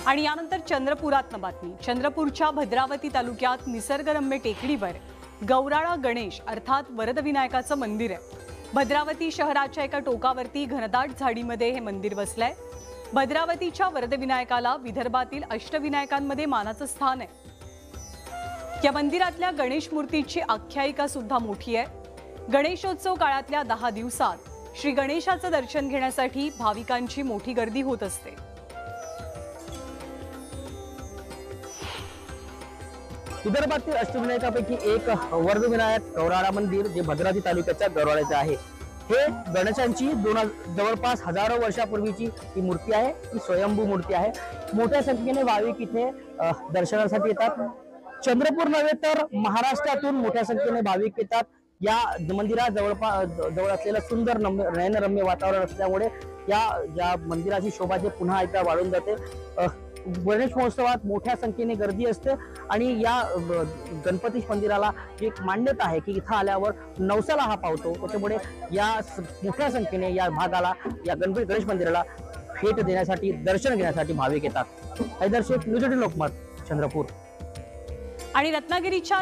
आणि यानंतर चंद्रपुरातनं बातमी। चंद्रपूरच्या भद्रावती तालुक्यात निसर्गरम्य टेकडीवर गौराळा गणेश अर्थात वरदविनायकाचं मंदिर आहे। भद्रावती शहराच्या एका टोकावरती घनदाट झाडीमध्ये हे मंदिर वसलंय। भद्रावतीच्या वरदविनायकाला विदर्भातील अष्टविनायकांमध्ये मानाचं स्थान आहे। या मंदिरातल्या गणेश मूर्तीची आख्यायिका सुद्धा मोठी आहे। गणेशोत्सव काळातल्या 10 दिवसात श्री गणेशाचं दर्शन घेण्यासाठी भाविकांची मोठी गर्दी होत असते। विदर्भातील अष्टविनायकापैकी एक वरदविनायक गौराळा मंदिर जे भद्रावती तालुक्याच्या गौराळ्याचे आहे। हे गणेशांची जवळपास हजारो वर्षापूर्वीची ही मूर्ती आहे। ही स्वयंभू मूर्ती आहे। मोठ्या संख्येने भाविक इथे दर्शनासाठी येतात। चंद्रपूर नव्हे तर महाराष्ट्रातून मोठ्या संख्येने भाविक येतात। या मंदिरात जवळ असलेलं सुंदर नयनरम्य वातावरण असल्यामुळे या मंदिराची शोभा जे पुन्हा एकदा वाढून जाते। गणेश महोत्सवात मोठ्या संख्येने गर्दी असते आणि या गणपती मंदिराला एक मान्यता आहे की इथं आल्यावर नवसाला हा पावतो। त्याच्यामुळे या मोठ्या संख्येने या भागाला या गणेश मंदिराला भेट देण्यासाठी दर्शन घेण्यासाठी भाविक येतात। हैदर शेख, न्यूज 18 लोकमत, चंद्रपूर। आणि रत्नागिरीच्या